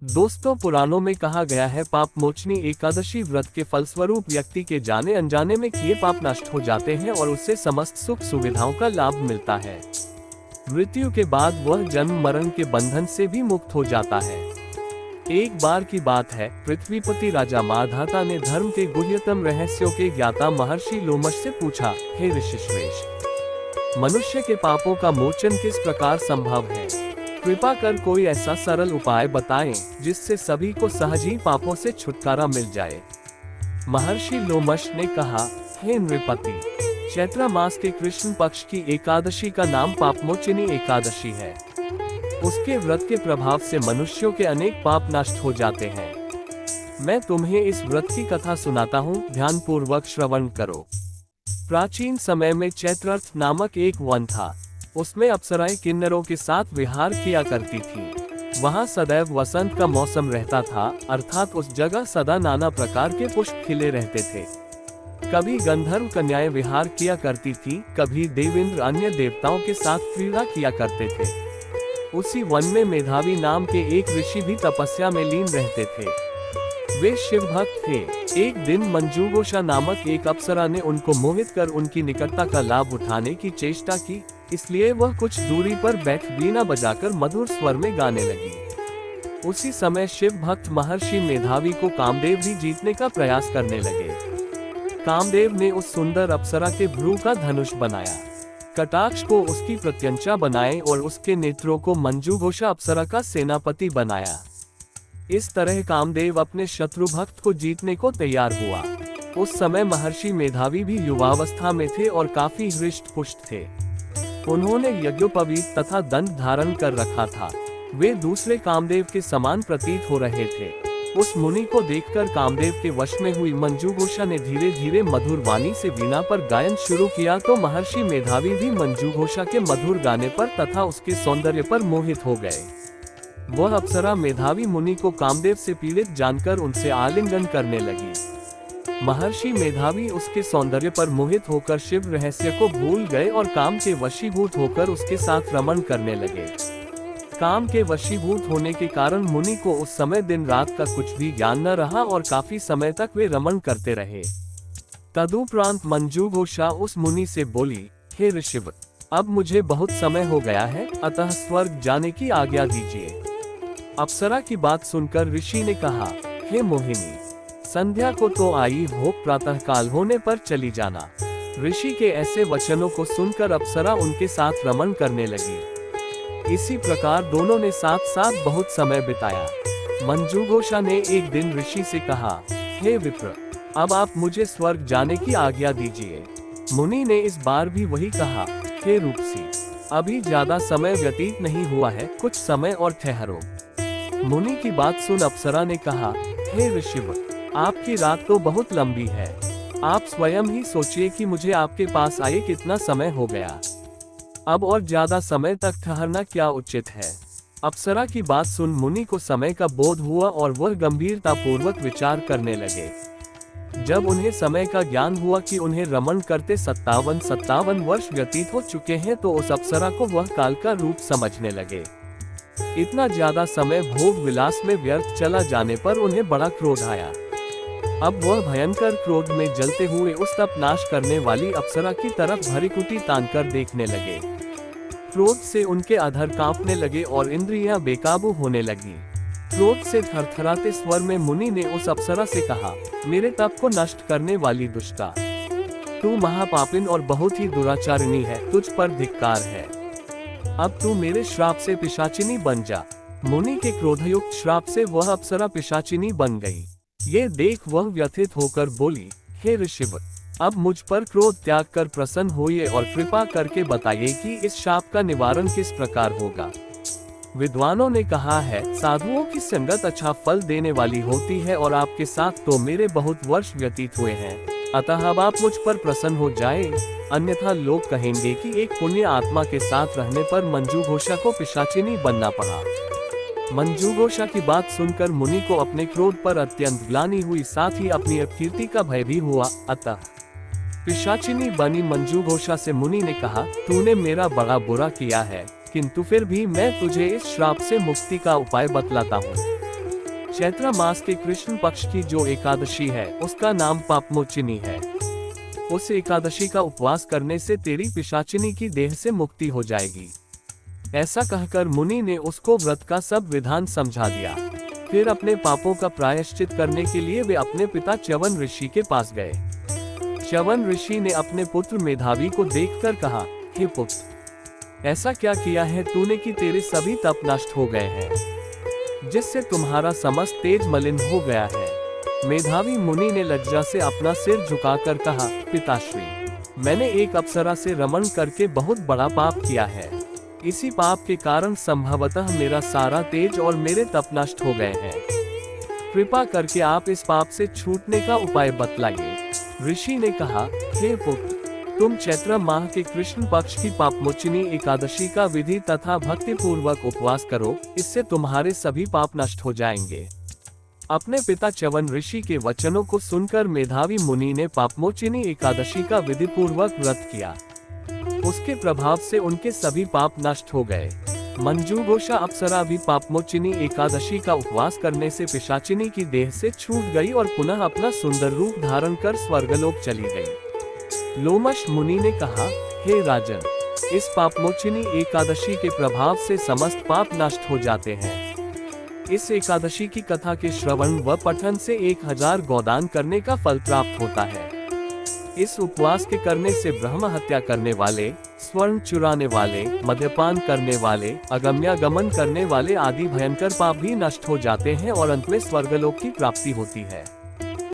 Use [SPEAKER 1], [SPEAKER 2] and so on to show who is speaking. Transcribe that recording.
[SPEAKER 1] दोस्तों, पुराणों में कहा गया है पाप मोचनी एकादशी व्रत के फलस्वरूप व्यक्ति के जाने अनजाने में किए पाप नष्ट हो जाते हैं और उससे समस्त सुख सुविधाओं का लाभ मिलता है। मृत्यु के बाद वह जन्म मरण के बंधन से भी मुक्त हो जाता है। एक बार की बात है, पृथ्वीपति राजा माधाता ने धर्म के गुह्यतम रहस्यों के ज्ञाता महर्षि लोमश से पूछा, हे ऋषिश्रेष्ठ, मनुष्य के पापों का मोचन किस प्रकार संभव है? कृपा कर कोई ऐसा सरल उपाय बताएं जिससे सभी को सहज ही पापों से छुटकारा मिल जाए। महर्षि लोमश ने कहा, हे नृपति, चैत्र मास के कृष्ण पक्ष की एकादशी का नाम पापमोचिनी एकादशी है। उसके व्रत के प्रभाव से मनुष्यों के अनेक पाप नष्ट हो जाते हैं। मैं तुम्हें इस व्रत की कथा सुनाता हूँ, ध्यानपूर्वक श्रवण करो। प्राचीन समय में चैत्रर्थ नामक एक वन था। उसमें अप्सराएं किन्नरों के साथ विहार किया करती थी। वहाँ सदैव वसंत का मौसम रहता था, अर्थात उस जगह सदा नाना प्रकार के पुष्प खिले रहते थे। कभी गंधर्व कन्याएं विहार किया करती थी, कभी देवेंद्र अन्य देवताओं के साथ क्रीड़ा किया करते थे। उसी वन में मेधावी नाम के एक ऋषि भी तपस्या में लीन रहते थे। वे शिव भक्त थे। एक दिन मंजूगोषा नामक एक अप्सरा ने उनको मोहित कर उनकी निकटता का लाभ उठाने की चेष्टा की, इसलिए वह कुछ दूरी पर बैठ वीणा बजाकर मधुर स्वर में गाने लगी। उसी समय शिव भक्त महर्षि मेधावी को कामदेव भी जीतने का प्रयास करने लगे। कामदेव ने उस सुंदर अप्सरा के भ्रू का धनुष बनाया, कटाक्ष को उसकी प्रत्यंचा बनाए और उसके नेत्रों को मंजूघोषा अप्सरा का सेनापति बनाया। इस तरह कामदेव अपने शत्रु भक्त को जीतने को तैयार हुआ। उस समय महर्षि मेधावी भी युवावस्था में थे और काफी हृष्ट पुष्ट थे। उन्होंने यज्ञोपवीत तथा दंड धारण कर रखा था। वे दूसरे कामदेव के समान प्रतीत हो रहे थे। उस मुनि को देखकर कामदेव के वश में हुई मंजूघोषा ने धीरे धीरे मधुर वाणी से वीणा पर गायन शुरू किया तो महर्षि मेधावी भी मंजूघोषा के मधुर गाने पर तथा उसके सौंदर्य पर मोहित हो गए। वह अप्सरा मेधावी मुनि को कामदेव से पीड़ित जानकर उनसे आलिंगन करने लगी। महर्षि मेधावी उसके सौंदर्य पर मोहित होकर शिव रहस्य को भूल गए और काम के वशीभूत होकर उसके साथ रमण करने लगे। काम के वशीभूत होने के कारण मुनि को उस समय दिन रात का कुछ भी ज्ञान न रहा और काफी समय तक वे रमण करते रहे। तदुपरांत मंजूघोषा उस मुनि से बोली, हे ऋषिव, अब मुझे बहुत समय हो गया है, अतः स्वर्ग जाने की आज्ञा दीजिए। अप्सरा की बात सुनकर ऋषि ने कहा, हे मोहिनी, संध्या को तो आई हो, प्रातः काल होने पर चली जाना। ऋषि के ऐसे वचनों को सुनकर अप्सरा उनके साथ रमण करने लगी। इसी प्रकार दोनों ने साथ साथ बहुत समय बिताया। मंजूघोषा ने एक दिन ऋषि से कहा, हे विप्र, अब आप मुझे स्वर्ग जाने की आज्ञा दीजिए। मुनि ने इस बार भी वही कहा, हे रूपसी, अभी ज्यादा समय व्यतीत नहीं हुआ है, कुछ समय और ठहरो। मुनि की बात सुन अप्सरा ने कहा, हे ऋषिव, आपकी रात तो बहुत लंबी है। आप स्वयं ही सोचिए कि मुझे आपके पास आए कितना समय हो गया। अब और ज्यादा समय तक ठहरना क्या उचित है? अप्सरा की बात सुन मुनि को समय का बोध हुआ और वह गंभीरता पूर्वक विचार करने लगे। जब उन्हें समय का ज्ञान हुआ कि उन्हें रमण करते 57 वर्ष व्यतीत हो चुके हैं तो उस अप्सरा को वह काल का रूप समझने लगे। इतना ज्यादा समय भोग विलास में व्यर्थ चला जाने पर उन्हें बड़ा क्रोध आया। अब वह भयंकर क्रोध में जलते हुए उस तप नाश करने वाली अप्सरा की तरफ भरीकुटी तानकर देखने लगे। क्रोध से उनके अधर कांपने लगे और इंद्रियां बेकाबू होने लगी। क्रोध से थरथराते स्वर में मुनि ने उस अप्सरा से कहा, मेरे तप को नष्ट करने वाली दुष्टा, तू महापापिन और बहुत ही दुराचारिणी है, तुझ पर धिक्कार है। अब तू मेरे श्राप से पिशाचिनी बन जा। मुनि के क्रोधयुक्त श्राप से वह अप्सरा पिशाचिनी बन गई। ये देख वह व्यथित होकर बोली, हे ऋषिव, अब मुझ पर क्रोध त्याग कर प्रसन्न होइए और कृपा करके बताइए कि इस शाप का निवारण किस प्रकार होगा। विद्वानों ने कहा है, साधुओं की संगत अच्छा फल देने वाली होती है और आपके साथ तो मेरे बहुत वर्ष व्यतीत हुए हैं, अतः अब आप मुझ पर प्रसन्न हो जाए, अन्यथा लोग कहेंगे कि एक पुण्य आत्मा के साथ रहने पर मंजूघोषा को पिशाचिनी बनना पड़ा। मंजूघोषा की बात सुनकर मुनि को अपने क्रोध पर अत्यंत ग्लानि हुई, साथ ही अपनी अपकीर्ति का भय भी हुआ। अतः पिशाचिनी बनी मंजूघोषा से मुनि ने कहा, तूने मेरा बड़ा बुरा किया है, किंतु फिर भी मैं तुझे इस श्राप से मुक्ति का उपाय बतलाता हूँ। चैत्र मास के कृष्ण पक्ष की जो एकादशी है उसका नाम पापमोचिनी है। उस एकादशी का उपवास करने से तेरी पिशाचिनी की देह से मुक्ति हो जाएगी। ऐसा कहकर मुनि ने उसको व्रत का सब विधान समझा दिया। फिर अपने पापों का प्रायश्चित करने के लिए वे अपने पिता च्यवन ऋषि के पास गए। च्यवन ऋषि ने अपने पुत्र मेधावी को देखकर कहा, हे पुत्र, ऐसा क्या किया है तूने कि तेरे सभी तप नष्ट हो गए हैं, जिससे तुम्हारा समस्त तेज मलिन हो गया है। मेधावी मुनि ने लज्जा से अपना सिर झुकाकर कहा, पिताश्री, मैंने एक अप्सरा से रमण करके बहुत बड़ा पाप किया है। इसी पाप के कारण संभवतः मेरा सारा तेज और मेरे तप नष्ट हो गए हैं। कृपा करके आप इस पाप से छूटने का उपाय बतलाइए। ऋषि ने कहा, हे पुत्र, तुम चैत्र माह के कृष्ण पक्ष की पापमोचिनी एकादशी का विधि तथा भक्ति पूर्वक उपवास करो, इससे तुम्हारे सभी पाप नष्ट हो जाएंगे। अपने पिता च्यवन ऋषि के वचनों को सुनकर मेधावी मुनि ने पापमोचिनी एकादशी का विधि पूर्वक व्रत किया। उसके प्रभाव से उनके सभी पाप नष्ट हो गए। मंजूघोषा अप्सरा भी पापमोचिनी एकादशी का उपवास करने से पिशाचिनी की देह से छूट गई और पुनः अपना सुंदर रूप धारण कर स्वर्गलोक चली गई। लोमश मुनि ने कहा, हे राजन, इस पापमोचिनी एकादशी के प्रभाव से समस्त पाप नष्ट हो जाते हैं। इस एकादशी की कथा के श्रवण व पठन से 1000 गोदान करने का फल प्राप्त होता है। इस उपवास के करने से ब्रह्म हत्या करने वाले, स्वर्ण चुराने वाले, मद्यपान करने वाले, अगम्यागमन करने वाले आदि भयंकर पाप भी नष्ट हो जाते हैं और अंत में स्वर्गलोक की प्राप्ति होती है।